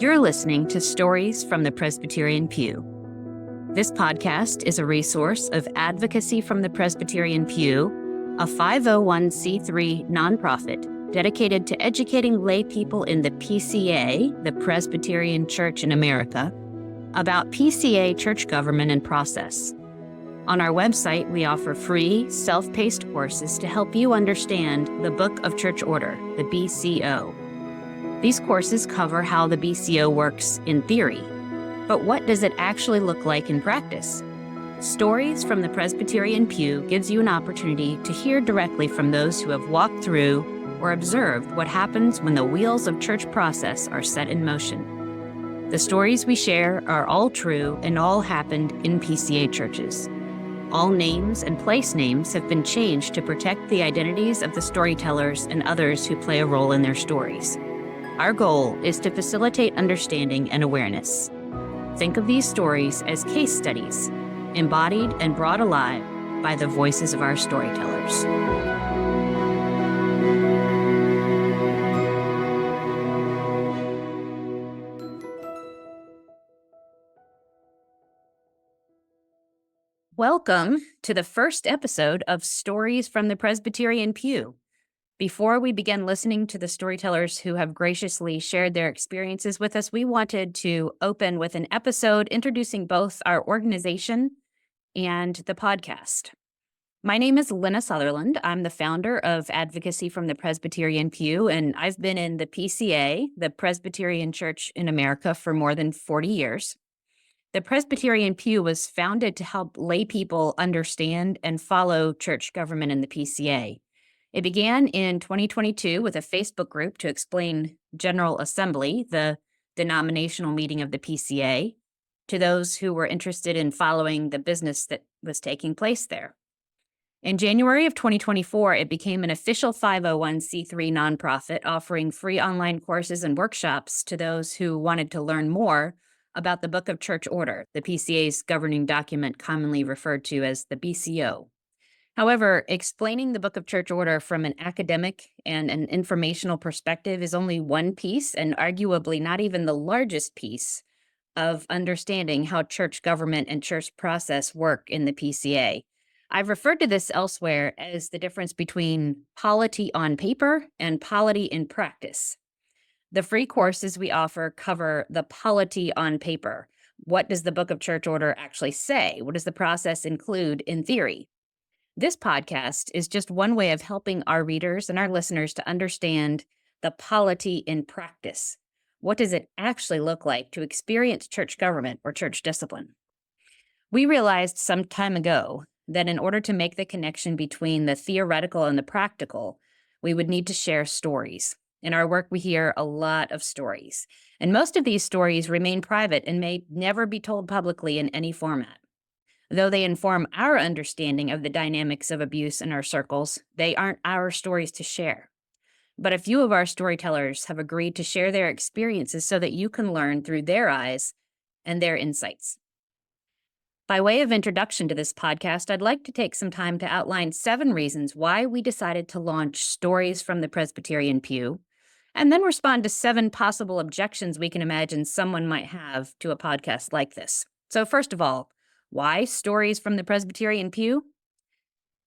You're listening to Stories from the Presbyterian Pew. This podcast is a resource of Advocacy from the Presbyterian Pew, a 501c3 nonprofit dedicated to educating lay people in the PCA, the Presbyterian Church in America, about PCA church government and process. On our website, we offer free, self-paced courses to help you understand the Book of Church Order, the BCO. These courses cover how the BCO works in theory, but what does it actually look like in practice? Stories from the Presbyterian Pew gives you an opportunity to hear directly from those who have walked through or observed what happens when the wheels of church process are set in motion. The stories we share are all true and all happened in PCA churches. All names and place names have been changed to protect the identities of the storytellers and others who play a role in their stories. Our goal is to facilitate understanding and awareness. Think of these stories as case studies, embodied and brought alive by the voices of our storytellers. Welcome to the first episode of Stories from the Presbyterian Pew. Before we begin listening to the storytellers who have graciously shared their experiences with us, we wanted to open with an episode introducing both our organization and the podcast. My name is Lena Sutherland. I'm the founder of Advocacy from the Presbyterian Pew, and I've been in the PCA, the Presbyterian Church in America, for more than 40 years. The Presbyterian Pew was founded to help lay people understand and follow church government in the PCA. It began in 2022 with a Facebook group to explain General Assembly, the denominational meeting of the PCA, to those who were interested in following the business that was taking place there. In January of 2024, it became an official 501c3 nonprofit offering free online courses and workshops to those who wanted to learn more about the Book of Church Order, the PCA's governing document commonly referred to as the BCO. However, explaining the Book of Church Order from an academic and an informational perspective is only one piece, and arguably not even the largest piece, of understanding how church government and church process work in the PCA. I've referred to this elsewhere as the difference between polity on paper and polity in practice. The free courses we offer cover the polity on paper. What does the Book of Church Order actually say? What does the process include in theory? This podcast is just one way of helping our readers and our listeners to understand the polity in practice. What does it actually look like to experience church government or church discipline? We realized some time ago that in order to make the connection between the theoretical and the practical, we would need to share stories. In our work, we hear a lot of stories, and most of these stories remain private and may never be told publicly in any format. Though they inform our understanding of the dynamics of abuse in our circles, they aren't our stories to share. But a few of our storytellers have agreed to share their experiences so that you can learn through their eyes and their insights. By way of introduction to this podcast, I'd like to take some time to outline 7 reasons why we decided to launch Stories from the Presbyterian Pew, and then respond to 7 possible objections we can imagine someone might have to a podcast like this. So first of all, why Stories from the Presbyterian Pew?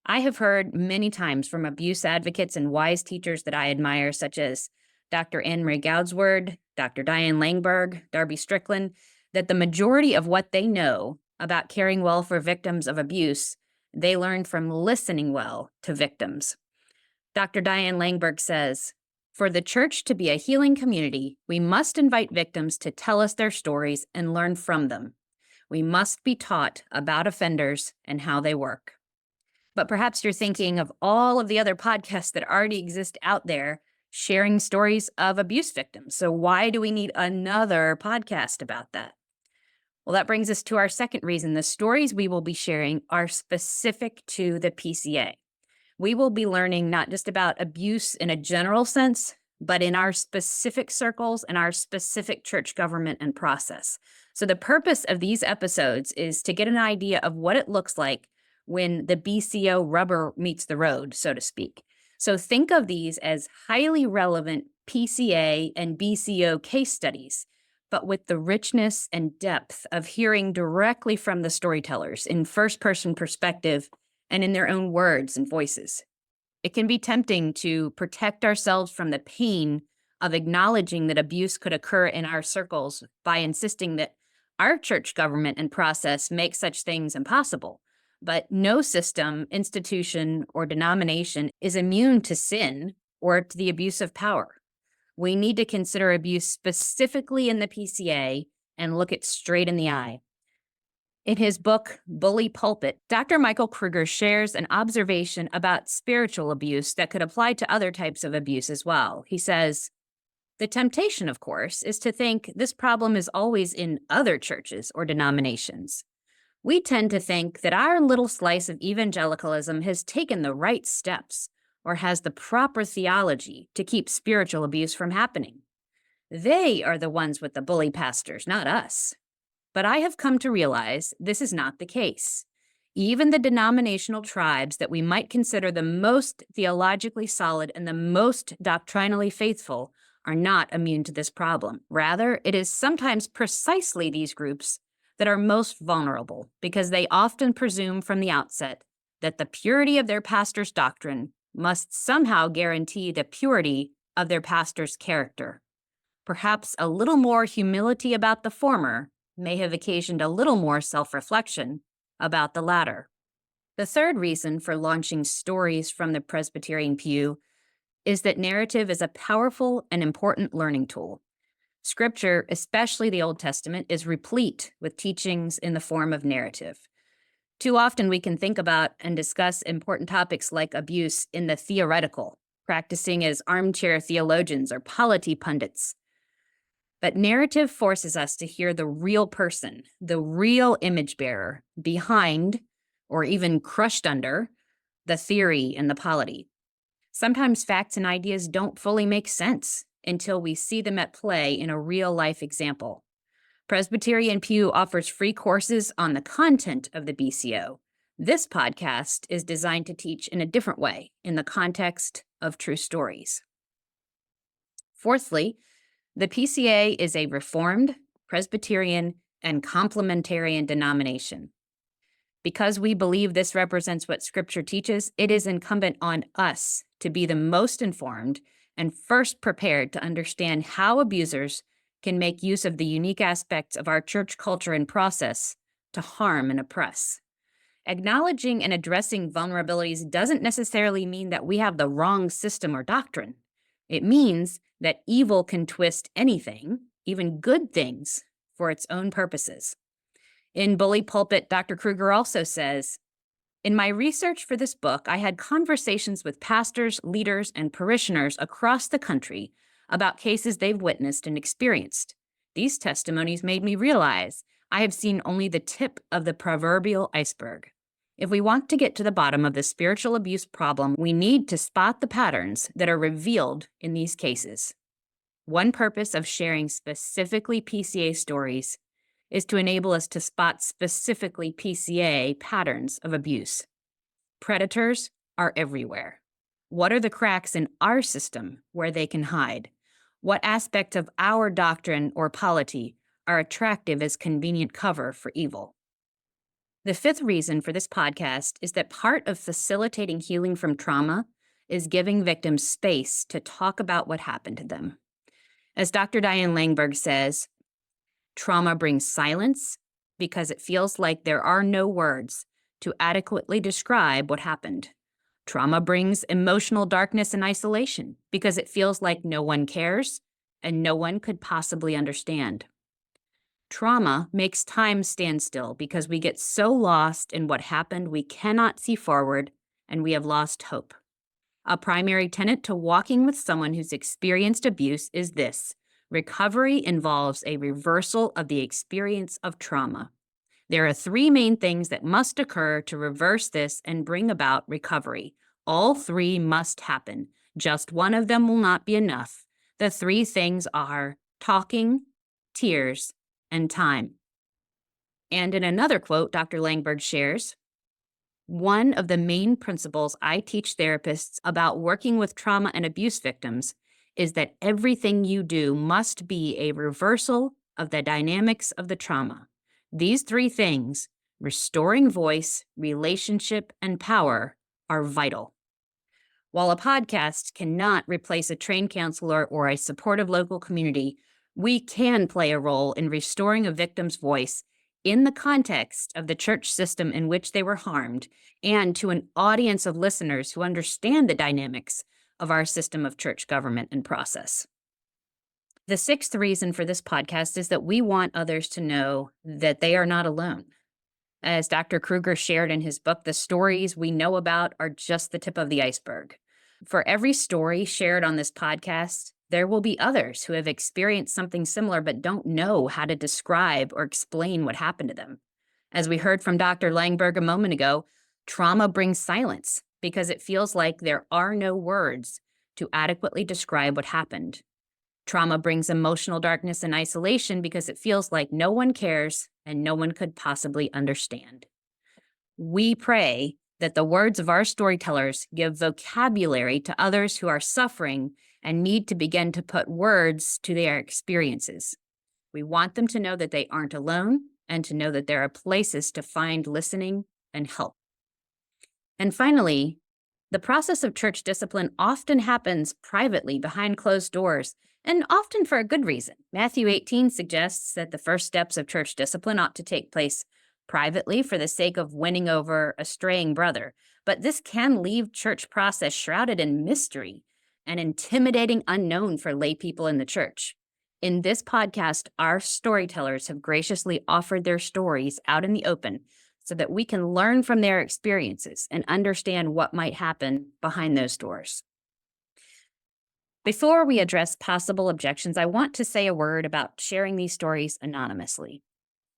I have heard many times from abuse advocates and wise teachers that I admire, such as Dr. Anne-Marie Goudsward, Dr. Diane Langberg, Darby Strickland, that the majority of what they know about caring well for victims of abuse, they learned from listening well to victims. Dr. Diane Langberg says, "For the church to be a healing community, we must invite victims to tell us their stories and learn from them. We must be taught about offenders and how they work." But perhaps you're thinking of all of the other podcasts that already exist out there sharing stories of abuse victims. So why do we need another podcast about that? Well, that brings us to our second reason. The stories we will be sharing are specific to the PCA. We will be learning not just about abuse in a general sense, but in our specific circles and our specific church government and process. So the purpose of these episodes is to get an idea of what it looks like when the BCO rubber meets the road, so to speak. So think of these as highly relevant PCA and BCO case studies but with the richness and depth of hearing directly from the storytellers in first-person perspective and in their own words and voices. It can be tempting to protect ourselves from the pain of acknowledging that abuse could occur in our circles by insisting that our church government and process make such things impossible. But no system, institution, or denomination is immune to sin or to the abuse of power. We need to consider abuse specifically in the PCA and look it straight in the eye. In his book, Bully Pulpit, Dr. Michael Kruger shares an observation about spiritual abuse that could apply to other types of abuse as well. He says, "The temptation, of course, is to think this problem is always in other churches or denominations. We tend to think that our little slice of evangelicalism has taken the right steps or has the proper theology to keep spiritual abuse from happening. They are the ones with the bully pastors, not us. But I have come to realize this is not the case. Even the denominational tribes that we might consider the most theologically solid and the most doctrinally faithful are not immune to this problem. Rather, it is sometimes precisely these groups that are most vulnerable because they often presume from the outset that the purity of their pastor's doctrine must somehow guarantee the purity of their pastor's character. Perhaps a little more humility about the former may have occasioned a little more self-reflection about the latter." The third reason for launching Stories from the Presbyterian Pew is that narrative is a powerful and important learning tool. Scripture, especially the Old Testament, is replete with teachings in the form of narrative. Too often we can think about and discuss important topics like abuse in the theoretical, practicing as armchair theologians or polity pundits. But narrative forces us to hear the real person, the real image bearer, behind, or even crushed under, the theory and the polity. Sometimes facts and ideas don't fully make sense until we see them at play in a real-life example. Presbyterian Pew offers free courses on the content of the BCO. This podcast is designed to teach in a different way, in the context of true stories. Fourthly, the PCA is a Reformed, Presbyterian, and complementarian denomination. Because we believe this represents what Scripture teaches, it is incumbent on us to be the most informed and first prepared to understand how abusers can make use of the unique aspects of our church culture and process to harm and oppress. Acknowledging and addressing vulnerabilities doesn't necessarily mean that we have the wrong system or doctrine. It means that evil can twist anything, even good things, for its own purposes. In Bully Pulpit, Dr. Kruger also says, "In my research for this book, I had conversations with pastors, leaders, and parishioners across the country about cases they've witnessed and experienced. These testimonies made me realize I have seen only the tip of the proverbial iceberg. If we want to get to the bottom of the spiritual abuse problem, we need to spot the patterns that are revealed in these cases. One purpose of sharing specifically PCA stories is to enable us to spot specifically PCA patterns of abuse. Predators are everywhere. What are the cracks in our system where they can hide? What aspect of our doctrine or polity are attractive as convenient cover for evil?" The fifth reason for this podcast is that part of facilitating healing from trauma is giving victims space to talk about what happened to them. As Dr. Diane Langberg says, trauma brings silence because it feels like there are no words to adequately describe what happened. Trauma brings emotional darkness and isolation because it feels like no one cares and no one could possibly understand. Trauma makes time stand still because we get so lost in what happened we cannot see forward and we have lost hope. A primary tenet to walking with someone who's experienced abuse is this: recovery involves a reversal of the experience of trauma. There are three main things that must occur to reverse this and bring about recovery. All three must happen. Just one of them will not be enough. The three things are talking, tears, and time. And in another quote, Dr. Langberg shares, "One of the main principles I teach therapists about working with trauma and abuse victims is that everything you do must be a reversal of the dynamics of the trauma. These three things, restoring voice, relationship, and power, are vital. While a podcast cannot replace a trained counselor or a supportive local community, we can play a role in restoring a victim's voice in the context of the church system in which they were harmed and to an audience of listeners who understand the dynamics of our system of church government and process. The sixth reason for this podcast is that we want others to know that they are not alone. As Dr. Kruger shared in his book, the stories we know about are just the tip of the iceberg. For every story shared on this podcast, there will be others who have experienced something similar but don't know how to describe or explain what happened to them. As we heard from Dr. Langberg a moment ago, trauma brings silence because it feels like there are no words to adequately describe what happened. Trauma brings emotional darkness and isolation because it feels like no one cares and no one could possibly understand. We pray that the words of our storytellers give vocabulary to others who are suffering and need to begin to put words to their experiences. We want them to know that they aren't alone and to know that there are places to find listening and help. And finally, the process of church discipline often happens privately behind closed doors, and often for a good reason. Matthew 18 suggests that the first steps of church discipline ought to take place privately for the sake of winning over a straying brother. But this can leave church process shrouded in mystery and intimidating unknown for lay people in the church. In this podcast, our storytellers have graciously offered their stories out in the open so that we can learn from their experiences and understand what might happen behind those doors. Before we address possible objections, I want to say a word about sharing these stories anonymously.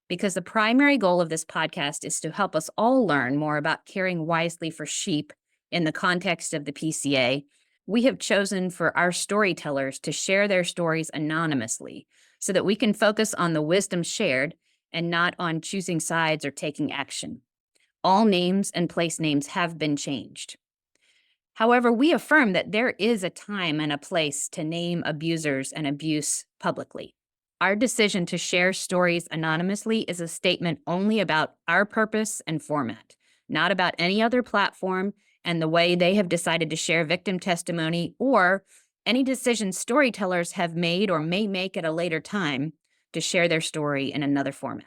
Because the primary goal of this podcast is to help us all learn more about caring wisely for sheep in the context of the PCA, we have chosen for our storytellers to share their stories anonymously so that we can focus on the wisdom shared and not on choosing sides or taking action. All names and place names have been changed. However, we affirm that there is a time and a place to name abusers and abuse publicly. Our decision to share stories anonymously is a statement only about our purpose and format, not about any other platform and the way they have decided to share victim testimony or any decisions storytellers have made or may make at a later time to share their story in another format.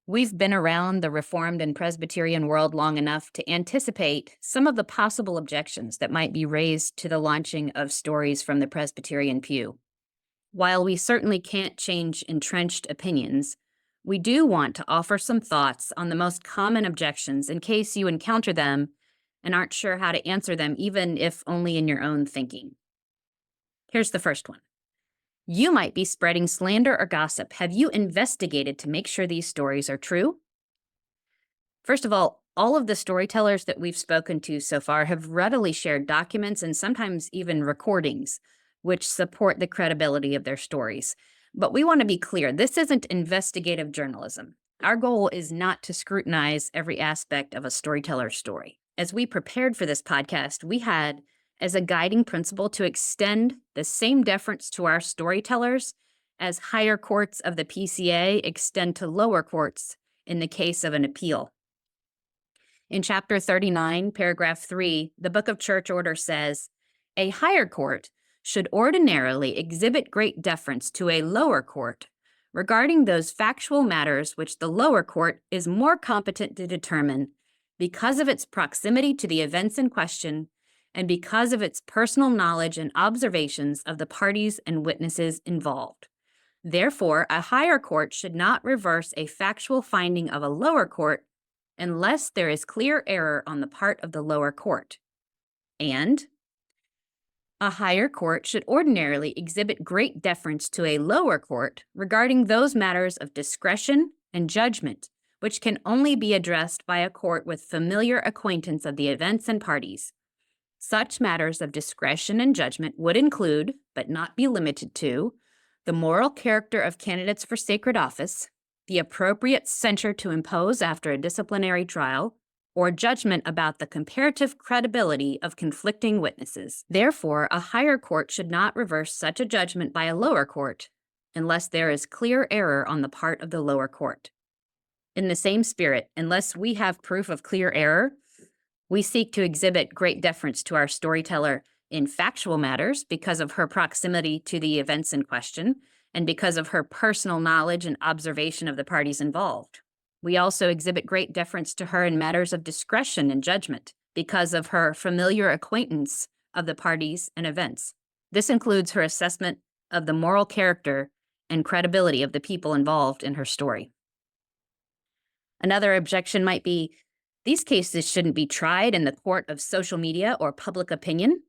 We've been around the Reformed and Presbyterian world long enough to anticipate some of the possible objections that might be raised to the launching of stories from the Presbyterian Pew. While we certainly can't change entrenched opinions, we do want to offer some thoughts on the most common objections in case you encounter them and aren't sure how to answer them, even if only in your own thinking. Here's the first one. You might be spreading slander or gossip. Have you investigated to make sure these stories are true? First of all of the storytellers that we've spoken to so far have readily shared documents and sometimes even recordings which support the credibility of their stories. But we want to be clear, this isn't investigative journalism. Our goal is not to scrutinize every aspect of a storyteller's story. As we prepared for this podcast, we had as a guiding principle to extend the same deference to our storytellers as higher courts of the PCA extend to lower courts in the case of an appeal. In chapter 39, paragraph 3, the Book of Church Order says, "A higher court should ordinarily exhibit great deference to a lower court regarding those factual matters which the lower court is more competent to determine because of its proximity to the events in question and because of its personal knowledge and observations of the parties and witnesses involved. Therefore, a higher court should not reverse a factual finding of a lower court unless there is clear error on the part of the lower court. And a higher court should ordinarily exhibit great deference to a lower court regarding those matters of discretion and judgment, which can only be addressed by a court with familiar acquaintance of the events and parties. Such matters of discretion and judgment would include, but not be limited to, the moral character of candidates for sacred office, the appropriate censure to impose after a disciplinary trial, or judgment about the comparative credibility of conflicting witnesses. Therefore, a higher court should not reverse such a judgment by a lower court unless there is clear error on the part of the lower court. In the same spirit, unless we have proof of clear error, we seek to exhibit great deference to our storyteller in factual matters because of her proximity to the events in question and because of her personal knowledge and observation of the parties involved. We also exhibit great deference to her in matters of discretion and judgment because of her familiar acquaintance of the parties and events. This includes her assessment of the moral character and credibility of the people involved in her story. Another objection might be, these cases shouldn't be tried in the court of social media or public opinion.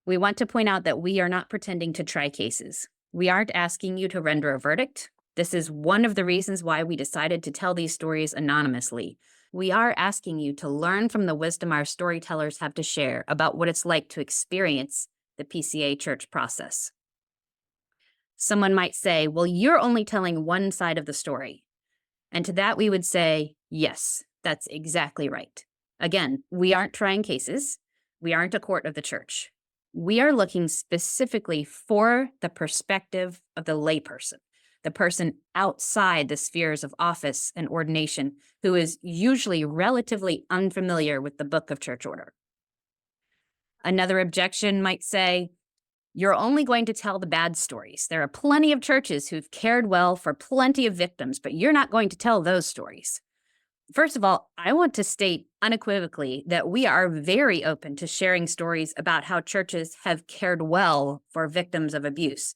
We want to point out that we are not pretending to try cases. We aren't asking you to render a verdict. This is one of the reasons why we decided to tell these stories anonymously. We are asking you to learn from the wisdom our storytellers have to share about what it's like to experience the PCA church process. Someone might say, well, you're only telling one side of the story. And to that we would say, yes, that's exactly right. Again, we aren't trying cases. We aren't a court of the church. We are looking specifically for the perspective of the layperson, the person outside the spheres of office and ordination who is usually relatively unfamiliar with the book of church order. Another objection might say, you're only going to tell the bad stories. There are plenty of churches who've cared well for plenty of victims, but you're not going to tell those stories. First of all, I want to state unequivocally that we are very open to sharing stories about how churches have cared well for victims of abuse.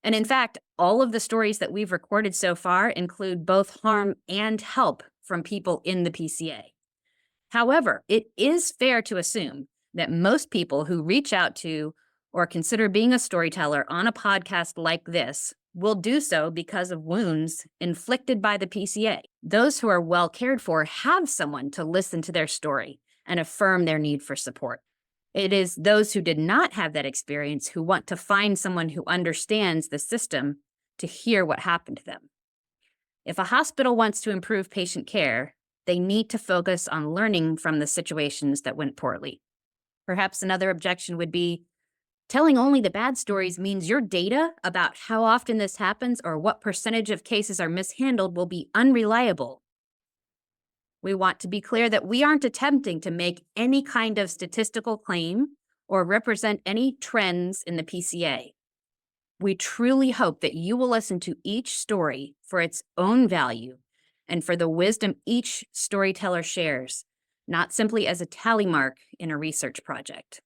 And in fact, all of the stories that we've recorded so far include both harm and help from people in the PCA. However, it is fair to assume that most people who reach out to or consider being a storyteller on a podcast like this will do so because of wounds inflicted by the PCA. Those who are well cared for have someone to listen to their story and affirm their need for support. It is those who did not have that experience who want to find someone who understands the system to hear what happened to them. If a hospital wants to improve patient care, they need to focus on learning from the situations that went poorly. Perhaps another objection would be, telling only the bad stories means your data about how often this happens or what percentage of cases are mishandled will be unreliable. We want to be clear that we aren't attempting to make any kind of statistical claim or represent any trends in the PCA. We truly hope that you will listen to each story for its own value and for the wisdom each storyteller shares, not simply as a tally mark in a research project.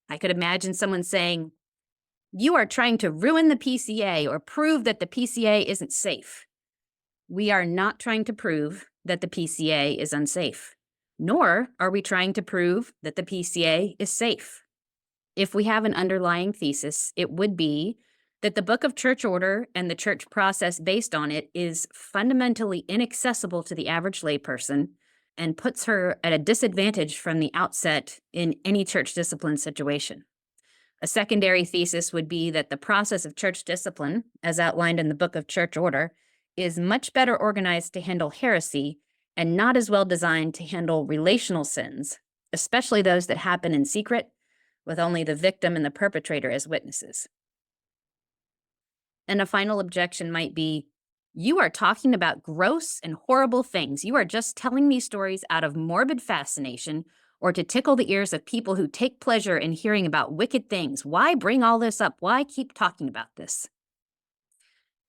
I could imagine someone saying, you are trying to ruin the PCA or prove that the PCA isn't safe. We are not trying to prove that the PCA is unsafe, nor are we trying to prove that the PCA is safe. If we have an underlying thesis, it would be that the Book of Church Order and the church process based on it is fundamentally inaccessible to the average layperson and puts her at a disadvantage from the outset in any church discipline situation. A secondary thesis would be that the process of church discipline, as outlined in the Book of Church Order, is much better organized to handle heresy and not as well designed to handle relational sins, especially those that happen in secret, with only the victim and the perpetrator as witnesses. And a final objection might be, you are talking about gross and horrible things. You are just telling these stories out of morbid fascination or to tickle the ears of people who take pleasure in hearing about wicked things. Why bring all this up? Why keep talking about this?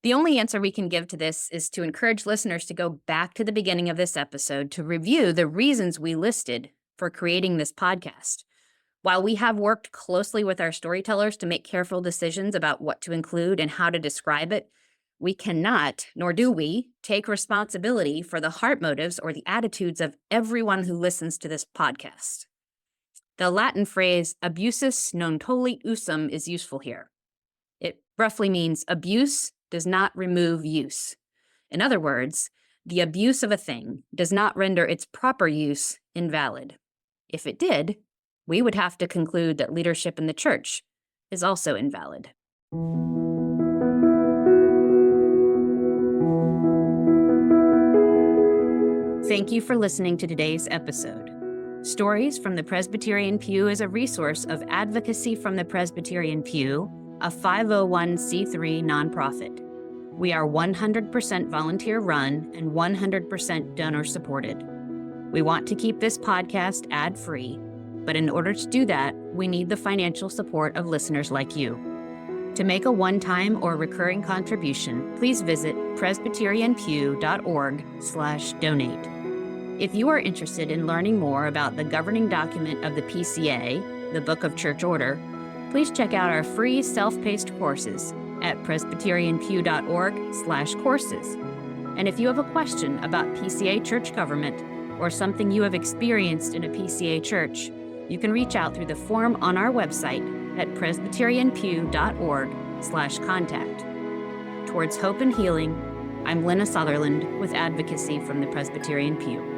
The only answer we can give to this is to encourage listeners to go back to the beginning of this episode to review the reasons we listed for creating this podcast. While we have worked closely with our storytellers to make careful decisions about what to include and how to describe it, we cannot, nor do we, take responsibility for the heart motives or the attitudes of everyone who listens to this podcast. The Latin phrase abusus non tollit usum is useful here. It roughly means abuse does not remove use. In other words, the abuse of a thing does not render its proper use invalid. If it did, we would have to conclude that leadership in the church is also invalid. Thank you for listening to today's episode. Stories from the Presbyterian Pew is a resource of advocacy from the Presbyterian Pew a 501c3 nonprofit. We are 100% volunteer run and 100% donor supported. We want to keep this podcast ad-free, but in order to do that, we need the financial support of listeners like you. To make a one-time or recurring contribution, please visit presbyterianpew.org/donate. If you are interested in learning more about the governing document of the PCA, the Book of Church Order, please check out our free self-paced courses at presbyterianpew.org/courses. And if you have a question about PCA church government or something you have experienced in a PCA church, you can reach out through the form on our website at presbyterianpew.org/contact. Towards hope and healing, I'm Lynna Sutherland with Advocacy from the Presbyterian Pew.